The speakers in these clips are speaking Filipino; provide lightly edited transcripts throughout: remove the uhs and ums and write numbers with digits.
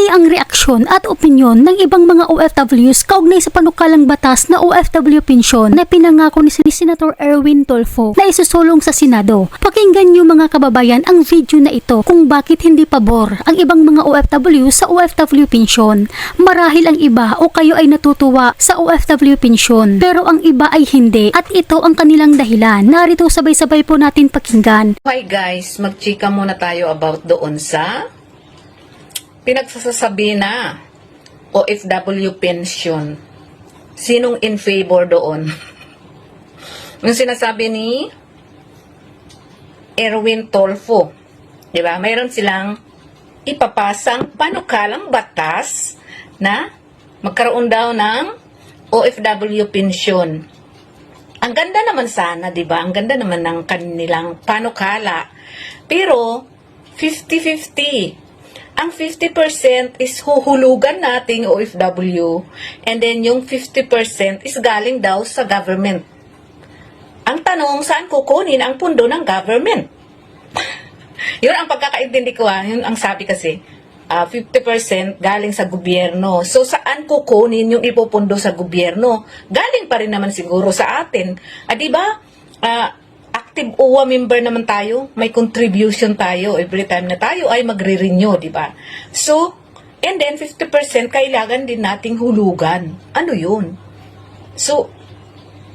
ang reaksyon at opinyon ng ibang mga OFWs kaugnay sa panukalang batas na OFW pensyon na pinangako ni Senator Erwin Tulfo na isusulong sa Senado. Pakinggan niyo mga kababayan ang video na ito kung bakit hindi pabor ang ibang mga OFW sa OFW pensyon. Marahil ang iba o kayo ay natutuwa sa OFW pensyon pero ang iba ay hindi at ito ang kanilang dahilan. Narito sabay-sabay po natin pakinggan. Hi guys, magchika muna tayo about doon sa pinagsasabi na OFW pension. Sinong in favor doon? Yung sinasabi ni Erwin Tulfo, di ba? Mayroon silang ipapasang panukalang batas na magkaroon daw ng OFW pension. Ang ganda naman sana, di ba? Ang ganda naman ng kanilang panukala. Pero 50-50. Ang 50% is huhulugan nating OFW and then yung 50% is galing daw sa government. Ang tanong, saan kukunin ang pundo ng government? Yun ang pagkakaintindi ko yun ang sabi kasi, 50% galing sa gobyerno. So saan kukunin yung ipupundo sa gobyerno? Galing pa rin naman siguro sa atin. Diba? Active OWA member naman tayo, may contribution tayo every time na tayo ay magre-renew, di ba? So, and then 50% kailangan din nating hulugan. Ano yun? So,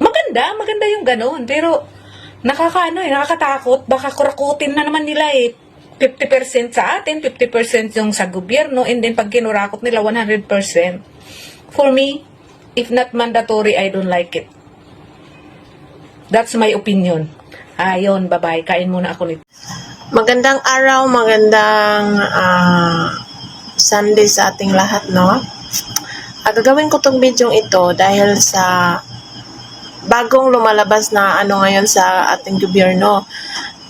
maganda yung ganon. Pero, nakakatakot, baka kurakutin na naman nila 50% sa atin, 50% yung sa gobyerno, and then pag kinurakot nila 100%. For me, if not mandatory, I don't like it. That's my opinion. Ayun, bye-bye. Kain muna ako nito. Magandang araw, magandang Sunday sa ating lahat, no? Gagawin ko tong video ito dahil sa bagong lumalabas na ngayon sa ating gobyerno.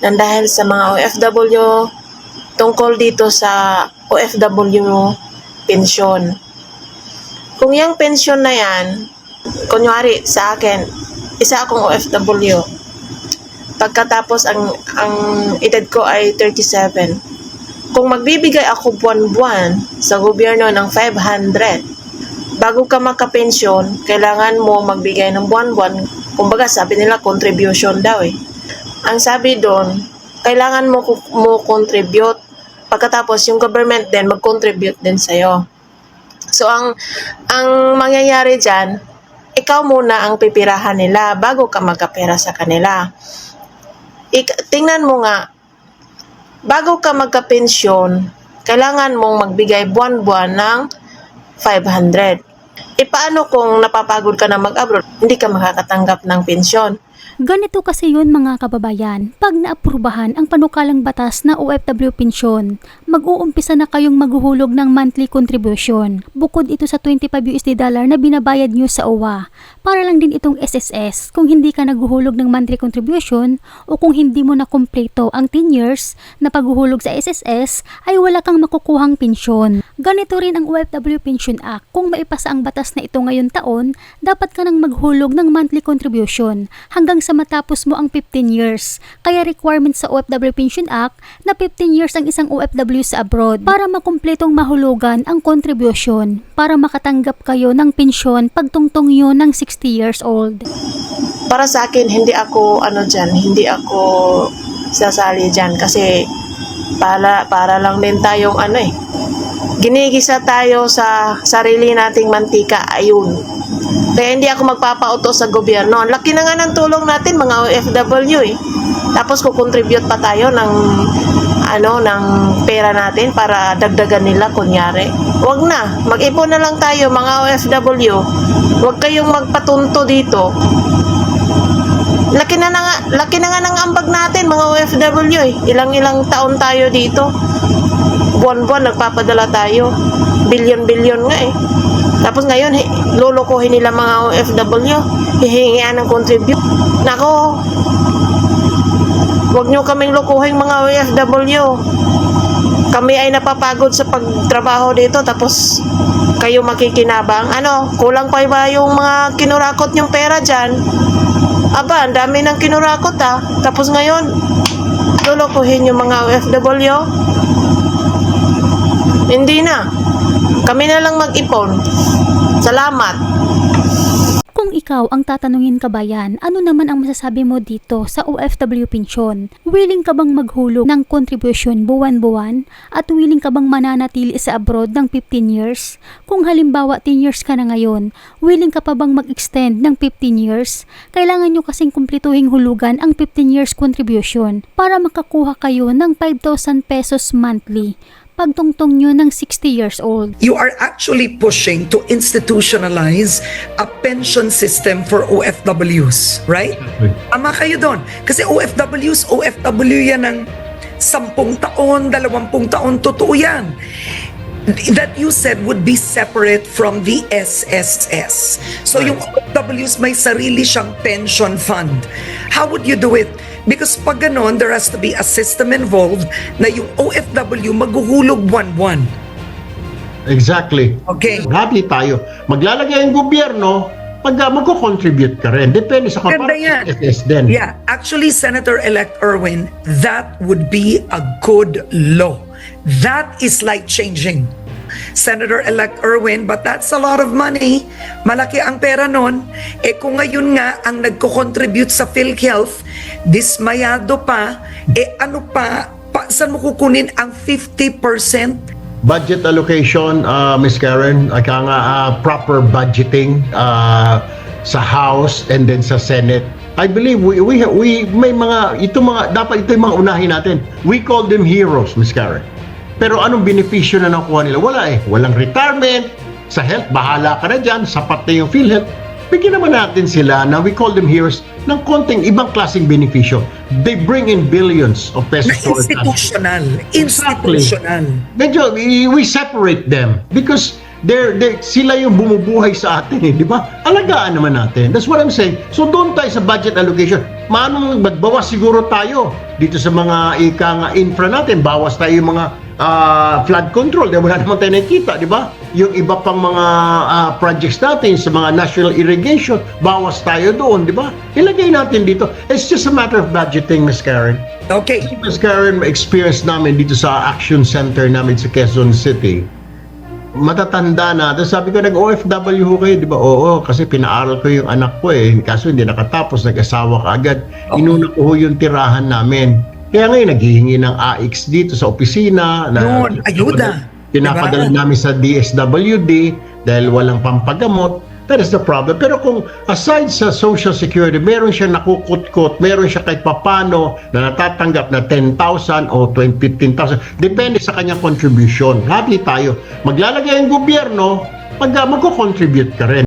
Nang dahil sa mga OFW tungkol dito sa OFW pension. Kung yung pension na yan, kunyari sa akin, isa akong OFW. Pagkatapos ang edad ko ay 37. Kung magbibigay ako buwan-buwan sa gobyerno ng 500, bago ka makapensyon, kailangan mo magbigay ng buwan-buwan. Kumbaga sabi nila contribution daw Ang sabi doon, kailangan mo contribute. Pagkatapos yung government din mag-contribute din sa'yo. So ang mangyayari dyan, ikaw muna ang pipirahan nila bago ka magkapera sa kanila. Tingnan mo nga, bago ka magka-pensyon, kailangan mong magbigay buwan-buwan ng 500. Paano kung napapagod ka na mag-abroad, hindi ka makakatanggap ng pensyon? Ganito kasi yun mga kababayan, pag naaprubahan ang panukalang batas na OFW pensyon, mag-uumpisa na kayong maghuhulog ng monthly contribution. Bukod ito sa $25 na binabayad nyo sa OWA. Para lang din itong SSS kung hindi ka naghuhulog ng monthly contribution o kung hindi mo na kumpleto ang 10 years na paghuhulog sa SSS ay wala kang makukuhang pensyon. Ganito rin ang OFW Pension Act. Kung maipasa ang batas na ito ngayon taon, dapat ka nang maghulog ng monthly contribution hanggang sa matapos mo ang 15 years. Kaya requirement sa OFW Pension Act na 15 years ang isang OFW sa abroad para makumpletong mahulugan ang contribution para makatanggap kayo ng pensyon pagtungtong yun ng 60 years old. Para sa akin, hindi ako sasali dyan kasi para lang din tayong ginigisa tayo sa sarili nating mantika, ayun. Kaya hindi ako magpapautos sa gobyerno. Ang laki na nga ng tulong natin mga OFW Tapos kukontribute pa tayo ng pera natin para dagdagan nila kunyari. Wag na, mag-ipon na lang tayo mga OFW. Wag kayong magpatunto dito. Laki na nga ng ambag natin mga OFW Ilang taon tayo dito. Buwan-buwan nagpapadala tayo. Bilyon-bilyon nga Tapos ngayon, lulukuhin nila mga OFW, hihingian ng contribute. Nako, huwag nyo kaming lukuhin mga OFW. Kami ay napapagod sa pagtrabaho dito, tapos kayo makikinabang. Kulang pa ba yung mga kinurakot nyong pera dyan? Aba, ang dami ng kinurakot Tapos ngayon, lulukuhin yung mga OFW. Hindi na. Kami na lang mag-ipon. Salamat. Kung ikaw ang tatanungin kabayan, ano naman ang masasabi mo dito sa OFW pensyon? Willing ka bang maghulog ng contribution buwan-buwan? At willing ka bang mananatili sa abroad ng 15 years? Kung halimbawa 10 years ka na ngayon, willing ka pa bang mag-extend ng 15 years? Kailangan nyo kasing kumplituhing hulugan ang 15 years contribution para makakuha kayo ng 5,000 pesos monthly pagtungtong nyo ng 60 years old. You are actually pushing to institutionalize a pension system for OFWs, right? Tama kayo doon. Kasi OFW yan ng 10 taon, 20 taon, totoo yan. That you said would be separate from the SSS. So yung OFWs may sarili siyang pension fund. How would you do it? Because pag ganon, there has to be a system involved na yung OFW maghuhulog buwan-buwan. Exactly. Okay. Happy tayo. Maglalagay ang gobyerno, magko-contribute ka rin. Depende sa Ganda yan. SSS din. Yeah, actually, Senator-elect Erwin, that would be a good law. That is life-changing. Senator-elect Erwin, but that's a lot of money. Malaki ang pera nun. Eh kung ngayon nga ang nagko-contribute sa PhilHealth, dismayado pa, ano pa, saan mo kukunin ang 50%? Budget allocation, Ms. Karen, proper budgeting sa House and then sa Senate. I believe we may dapat ito yung mga unahin natin. We call them heroes, Ms. Karen. Pero anong benepisyo na nakuha nila? Wala eh. Walang retirement. Sa health, bahala ka na dyan. Sapat na yung PhilHealth. Bigyan naman natin sila na we call them heroes ng konting ibang klaseng benepisyo. They bring in billions of pesos. Na institutional. Institutional. Medyo, we separate them because sila yung bumubuhay sa atin eh, di ba? Alagaan naman natin. That's what I'm saying. So doon tayo sa budget allocation. Maano magbawas siguro tayo dito sa mga infra natin. Bawas tayo yung mga flood control. Di ba? Wala naman tayo nakikita, di ba? Yung iba pang mga projects natin sa mga national irrigation, bawas tayo doon, di ba? Ilagay natin dito. It's just a matter of budgeting, Ms. Karen. Okay. Ms. Karen, experience namin dito sa Action Center namin sa Quezon City. Matatanda na. Tapos sabi ko, nag-OFW ho kayo, di ba? Oo, kasi pinaaral ko yung anak ko eh. Kaso hindi nakatapos, nag-asawa ka agad. Inuna ko ho yung tirahan namin. Kaya ngayon, naghihingi ng AX dito sa opisina. Yun, ayuda. Pinapadala namin sa DSWD dahil walang pampagamot. That is the problem. Pero kung aside sa Social Security, meron siya nakukut-kot, meron siya kahit papano na natatanggap na 10,000 o 15,000. Depende sa kanyang contribution. Happy tayo. Maglalagay ang gobyerno, magko-contribute ka rin.